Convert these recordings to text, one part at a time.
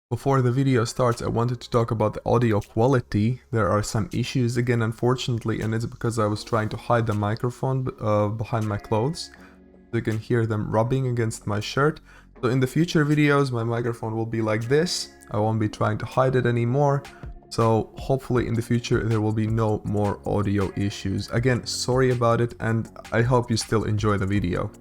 Before the video starts, I wanted to talk about the audio quality. There are some issues again, unfortunately, and it's because I was trying to hide the microphone behind my clothes. You can hear them rubbing against my shirt. So in the future videos, my microphone will be like this. I won't be trying to hide it anymore. So hopefully in the future there will be no more audio issues. Again, sorry about it, and I hope you still enjoy the video.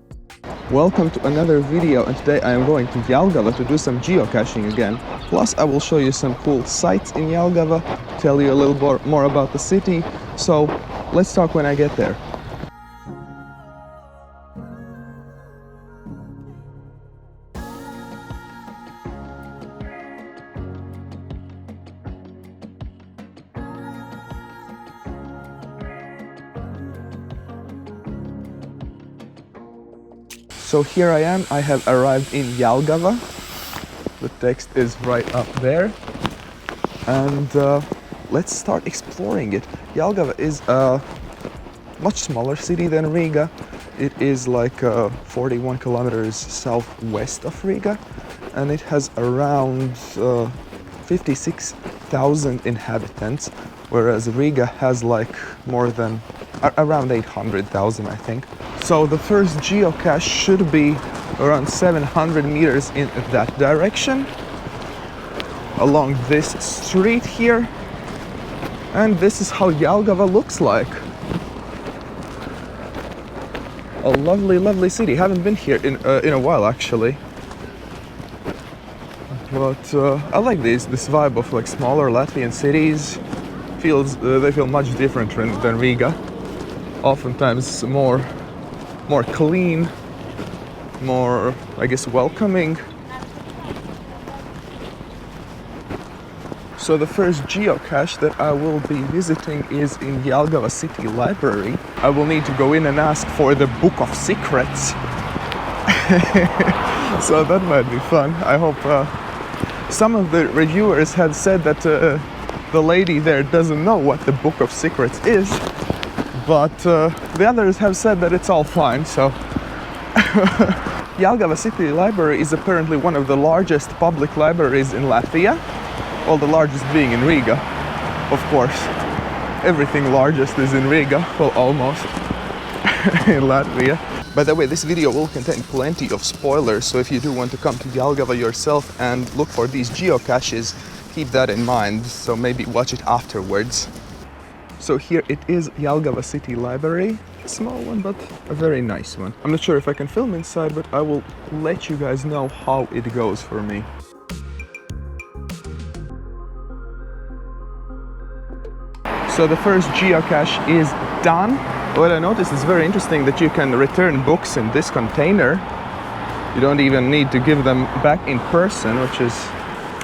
Welcome to another video, and today I am going to Jelgava to do some geocaching again. Plus I will show you some cool sights in Jelgava, tell you a little more about the city, so let's talk when I get there. So here I am, I have arrived in Jelgava. The text is right up there. And let's start exploring it. Jelgava is a much smaller city than Riga. It is like 41 kilometers southwest of Riga. And it has around 56,000 inhabitants. Whereas Riga has like more than around 800,000, I think. So the first geocache should be around 700 meters in that direction, along this street here. And this is how Jelgava looks like. A lovely, lovely city. Haven't been here in a while, actually. But I like this vibe of like smaller Latvian cities. They feel much different than Riga. Oftentimes more clean, more, I guess, welcoming. So the first geocache that I will be visiting is in Jelgava City Library. I will need to go in and ask for the Book of Secrets. So that might be fun. I hope some of the reviewers have said that the lady there doesn't know what the Book of Secrets is. But the others have said that it's all fine, so... Jelgava City Library is apparently one of the largest public libraries in Latvia. Well, the largest being in Riga, of course. Everything largest is in Riga, well, almost, in Latvia. By the way, this video will contain plenty of spoilers, so if you do want to come to Jelgava yourself and look for these geocaches, keep that in mind, so maybe watch it afterwards. So here it is, Jelgava City Library. A small one, but a very nice one. I'm not sure if I can film inside, but I will let you guys know how it goes for me. So the first geocache is done. What I noticed is very interesting that you can return books in this container. You don't even need to give them back in person, which is...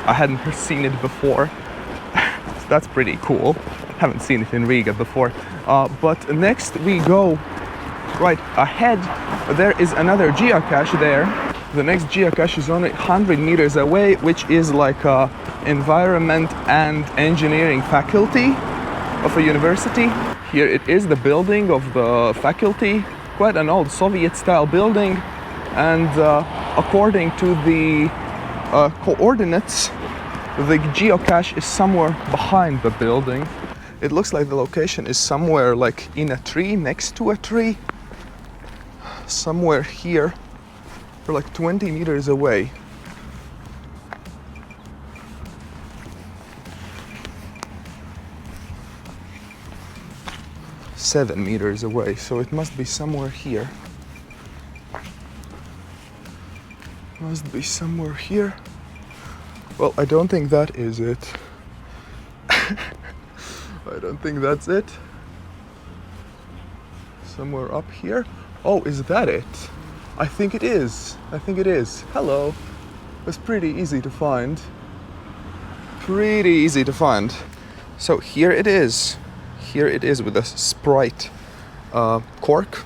I hadn't seen it before. So that's pretty cool. Haven't seen it in Riga before. But next we go right ahead. There is another geocache there. The next geocache is only 100 meters away, which is like a environment and engineering faculty of a university. Here it is, the building of the faculty. Quite an old Soviet-style building. And according to the coordinates, the geocache is somewhere behind the building. It looks like the location is somewhere like in a tree, next to a tree. Somewhere here, or like 20 meters away. Seven meters away, so it must be somewhere here. Must be somewhere here. Well, I don't think that is it. I don't think that's it. Somewhere up here. Oh, is that it? I think it is. I think it is. Hello. It's pretty easy to find. Pretty easy to find. So here it is. Here it is with a Sprite cork.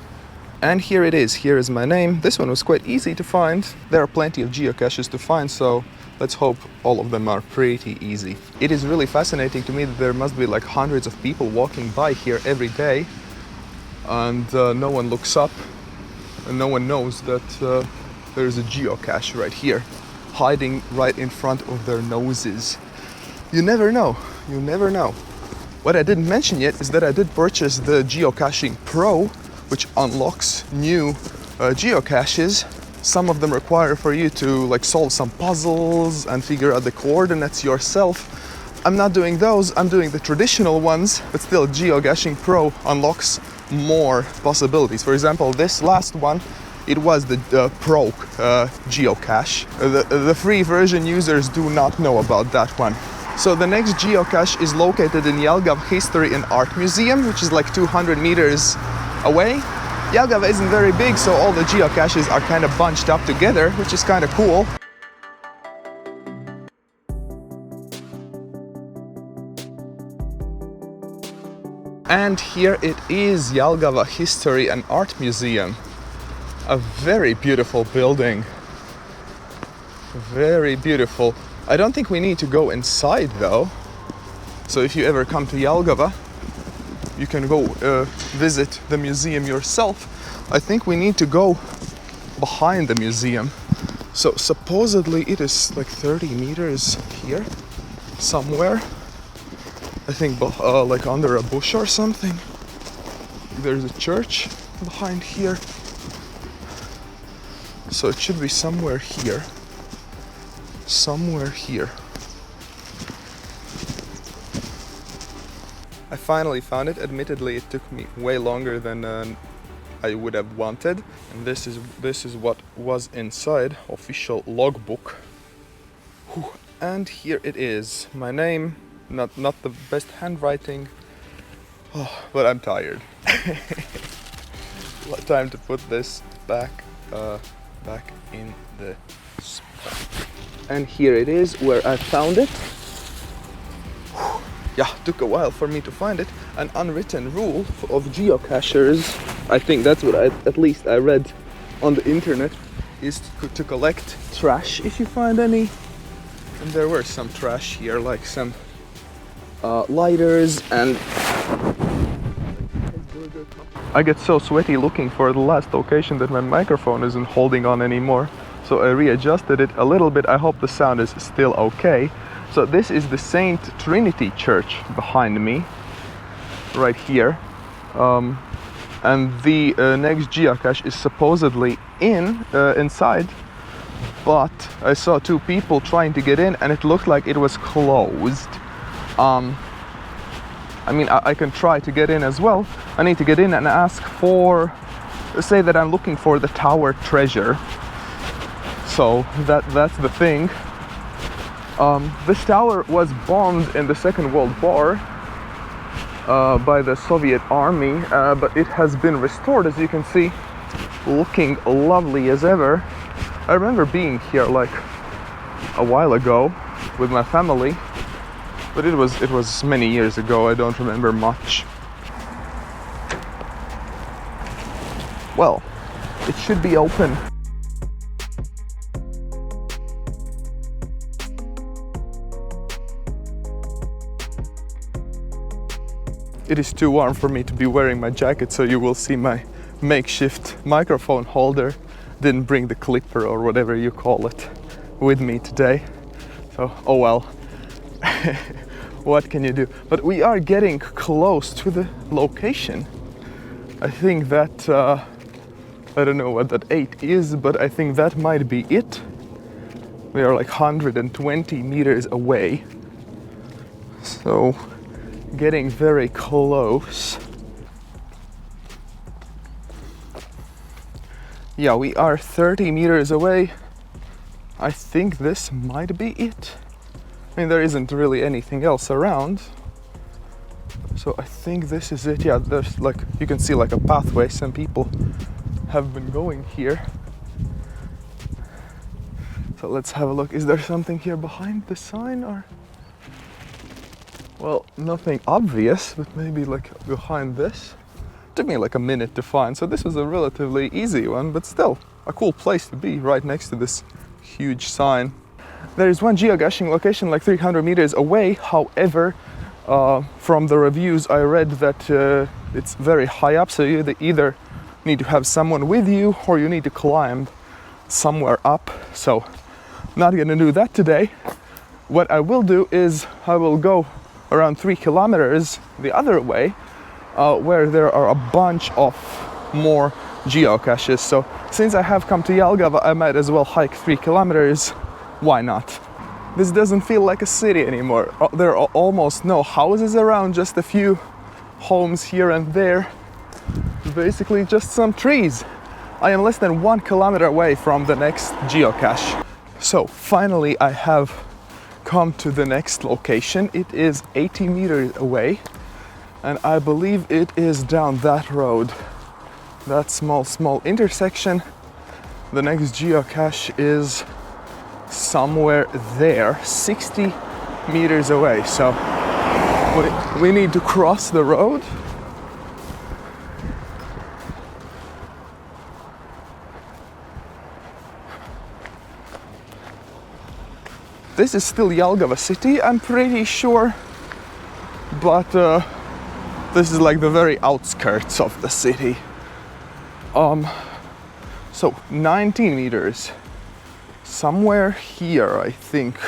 And here it is. Here is my name. This one was quite easy to find. There are plenty of geocaches to find, so let's hope all of them are pretty easy. It is really fascinating to me that there must be like hundreds of people walking by here every day, and no one looks up and no one knows that there is a geocache right here. hiding right in front of their noses. You never know, you never know. What I didn't mention yet is that I did purchase the Geocaching Pro, which unlocks new geocaches. Some of them require for you to like solve some puzzles and figure out the coordinates yourself. I'm not doing those, I'm doing the traditional ones, but still Geocaching Pro unlocks more possibilities. For example, this last one, it was the Pro geocache. The free version users do not know about that one. So the next geocache is located in Jelgava History and Art Museum, which is like 200 meters away. Jelgava isn't very big, so all the geocaches are kind of bunched up together, which is kind of cool. And here it is, Jelgava History and Art Museum. A very beautiful building. Very beautiful. I don't think we need to go inside though. So if you ever come to Jelgava, you can go visit the museum yourself. I think we need to go behind the museum. So supposedly it is like 30 meters here, somewhere. I think like under a bush or something. There's a church behind here. So it should be somewhere here. Somewhere here. I finally found it. Admittedly, it took me way longer than I would have wanted. And this is what was inside. Official logbook. Whew. And here it is. My name. Not the best handwriting, but I'm tired. Time to put this back in the spot. And here it is, where I found it. Yeah, took a while for me to find it. An unwritten rule of geocachers, I think that's what at least I read on the internet, is to collect trash if you find any. And there were some trash here, like some lighters and... I get so sweaty looking for the last location that my microphone isn't holding on anymore. So I readjusted it a little bit. I hope the sound is still okay. So this is the Saint Trinity Church behind me, right here. And the next geocache is supposedly inside, but I saw two people trying to get in and it looked like it was closed. I mean, I can try to get in as well. I need to get in and ask for, say that I'm looking for the tower treasure. So that's the thing. This tower was bombed in the Second World War by the Soviet army, but it has been restored, as you can see, looking lovely as ever. I remember being here like a while ago with my family. But it was many years ago, I don't remember much. Well, it should be open. It is too warm for me to be wearing my jacket, so you will see my makeshift microphone holder. Didn't bring the clipper or whatever you call it with me today. So, oh well. What can you do? But we are getting close to the location. I think that, I don't know what that 8 is, but I think that might be it. We are like 120 meters away. So, getting very close. Yeah, we are 30 meters away. I think this might be it. I mean, there isn't really anything else around. So I think this is it. Yeah, there's like, you can see like a pathway. Some people have been going here. So let's have a look. Is there something here behind the sign or? Well, nothing obvious, but maybe like behind this. Took me like a minute to find. So this was a relatively easy one, but still a cool place to be right next to this huge sign. There is one geocaching location like 300 meters away. However, from the reviews I read that it's very high up, so you either need to have someone with you or you need to climb somewhere up. So Not gonna do that today. What I will do is I will go around 3 kilometers the other way, where there are a bunch of more geocaches. So since I have come to Jelgava, I might as well hike 3 kilometers. Why not? This doesn't feel like a city anymore. There are almost no houses around, just a few homes here and there. Basically just some trees. I am less than 1 kilometer away from the next geocache. So finally I have come to the next location. It is 80 meters away, and I believe it is down that road. That small intersection. The next geocache is somewhere there, 60 meters away. So we need to cross the road. This is still Jelgava city, I'm pretty sure, but this is like the very outskirts of the city. So 19 meters. Somewhere here, I think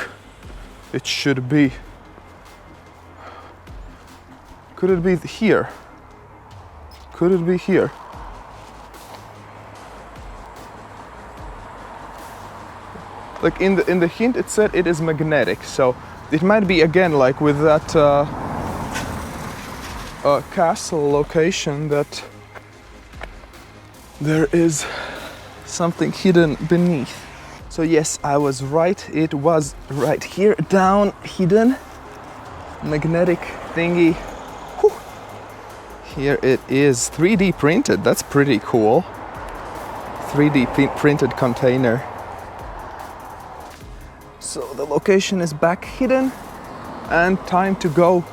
it should be. Could it be here? Could it be here? Like in the hint it said it is magnetic, so it might be again like with that castle location, that there is something hidden beneath. So yes, I was right, it was right here, down, hidden, magnetic thingy. Whew. Here it is, 3D printed, that's pretty cool. 3D printed container. So the location is back hidden, and time to go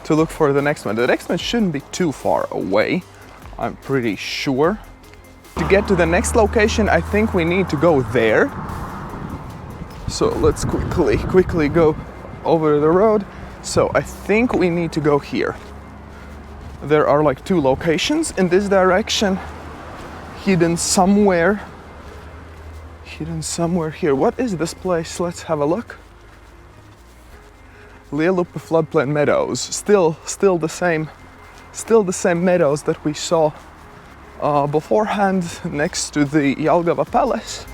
to look for the next one. The next one shouldn't be too far away, I'm pretty sure. To get to the next location, I think we need to go there. So let's quickly go over the road. So I think we need to go here. There are like 2 locations in this direction, hidden somewhere here. What is this place? Let's have a look. Lielupe floodplain meadows. Still the same meadows that we saw beforehand next to the Jelgava Palace.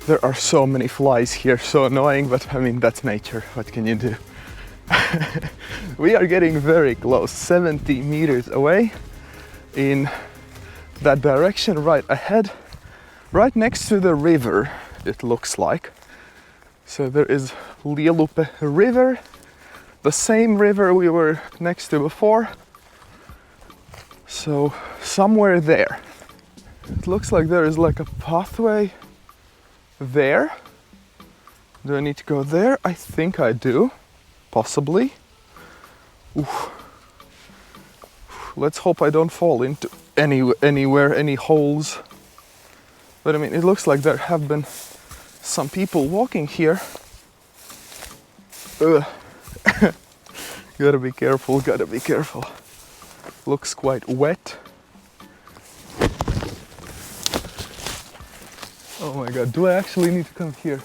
There are so many flies here, so annoying, but I mean, that's nature, what can you do? We are getting very close, 70 meters away in that direction right ahead, right next to the river, it looks like. So there is Lielupe River, the same river we were next to before. So somewhere there. It looks like there is like a pathway there. Do I need to go there? I think I do, possibly. Oof. Let's hope I don't fall into anywhere, any holes. But I mean, it looks like there have been some people walking here. Gotta be careful, gotta be careful. Looks quite wet. Oh my god, do I actually need to come here?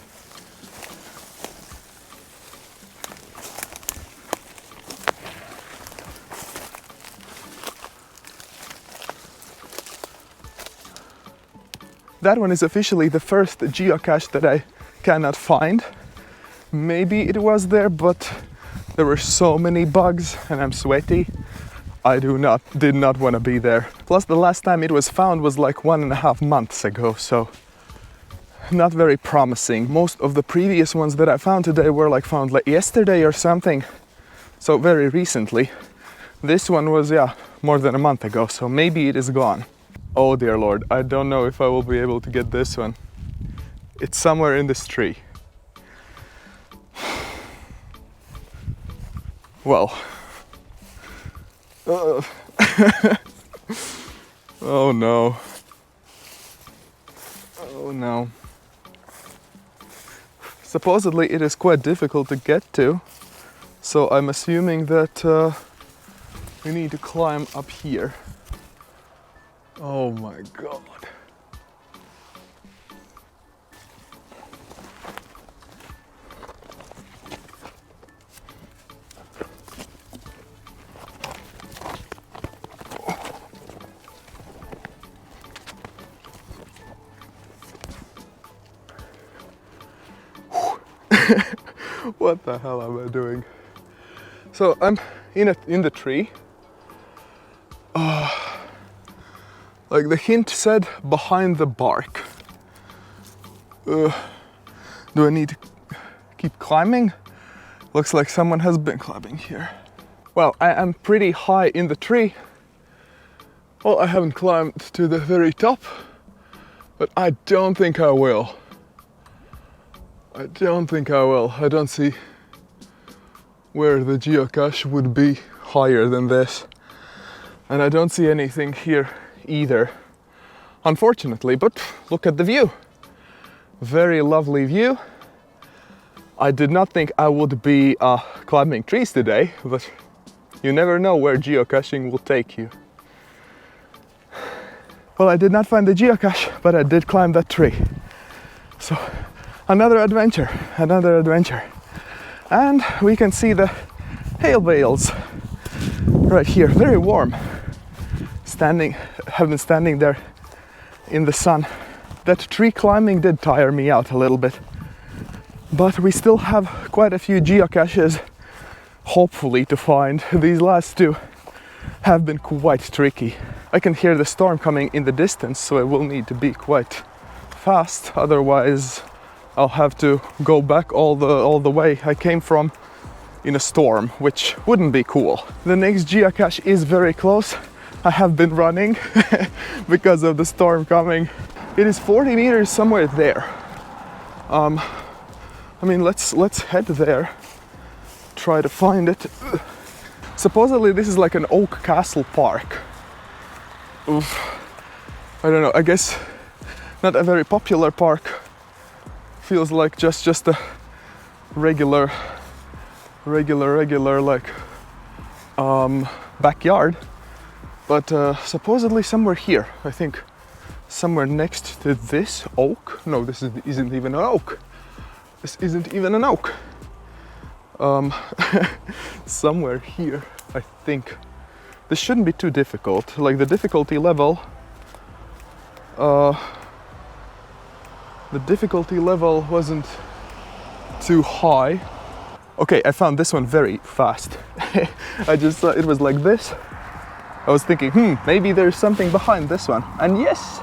That one is officially the first geocache that I cannot find. Maybe it was there, but there were so many bugs and I'm sweaty. I did not want to be there. Plus the last time it was found was like 1.5 months ago, so not very promising. Most of the previous ones that I found today were like found like yesterday or something, so very recently. This one was, yeah, more than a month ago, so maybe it is gone. Oh dear Lord, I don't know if I will be able to get this one. It's somewhere in this tree. Well. Oh no. Oh no. Supposedly it is quite difficult to get to. So I'm assuming that we need to climb up here. Oh my god. What the hell am I doing? So I'm in the tree. Like the hint said, behind the bark. Do I need to keep climbing? Looks like someone has been climbing here. Well, I am pretty high in the tree. Well, I haven't climbed to the very top, but I don't think I will. I don't think I will. I don't see where the geocache would be higher than this. And I don't see anything here either, unfortunately, but look at the view. Very lovely view. I did not think I would be climbing trees today, but you never know where geocaching will take you. Well, I did not find the geocache, but I did climb that tree. So another adventure. And we can see the hail bales right here, very warm. Have been standing there in the sun. That tree climbing did tire me out a little bit, but we still have quite a few geocaches, hopefully, to find. These last two have been quite tricky. I can hear the storm coming in the distance, so I will need to be quite fast, otherwise I'll have to go back all the way I came from in a storm, which wouldn't be cool. The next geocache is very close. I have been running because of the storm coming. It is 40 meters somewhere there. I mean, let's head there, try to find it. Supposedly this is like an oak castle park. Oof. I don't know, I guess not a very popular park. Feels like just a regular like backyard. But supposedly somewhere here, I think somewhere next to this oak. No, this isn't even an oak. This isn't even an oak. Somewhere here, I think. This shouldn't be too difficult. Like the difficulty level wasn't too high. Okay, I found this one very fast. I just thought it was like this. I was thinking, maybe there's something behind this one. And yes,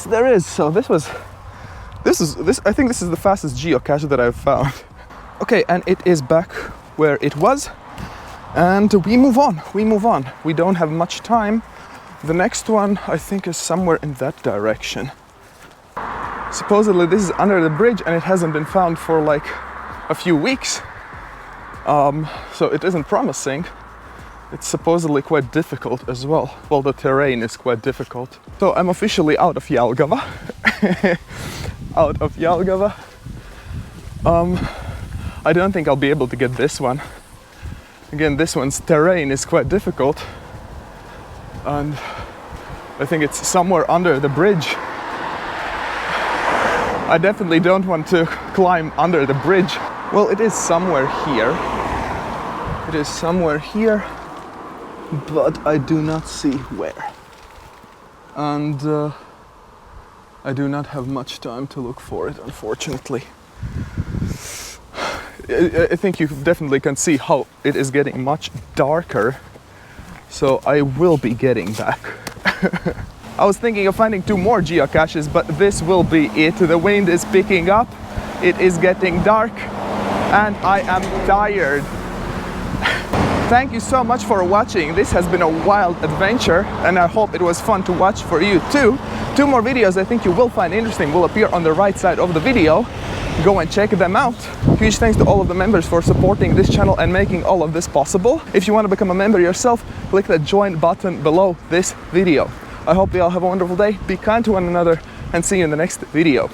there is. So I think this is the fastest geocache that I've found. Okay, and it is back where it was. And we move on. We don't have much time. The next one, I think, is somewhere in that direction. Supposedly this is under the bridge and it hasn't been found for like a few weeks. So it isn't promising. It's supposedly quite difficult as well. Well, the terrain is quite difficult. So I'm officially out of Jelgava. I don't think I'll be able to get this one. Again, this one's terrain is quite difficult. And I think it's somewhere under the bridge. I definitely don't want to climb under the bridge. Well, it is somewhere here. But I do not see where. And I do not have much time to look for it, unfortunately. I think you definitely can see how it is getting much darker. So I will be getting back. I was thinking of finding 2 more geocaches, but this will be it. The wind is picking up, it is getting dark, and I am tired. Thank you so much for watching. This has been a wild adventure, and I hope it was fun to watch for you too. 2 more videos I think you will find interesting will appear on the right side of the video. Go and check them out. Huge thanks to all of the members for supporting this channel and making all of this possible. If you want to become a member yourself, click that join button below this video. I hope you all have a wonderful day, be kind to one another, and see you in the next video.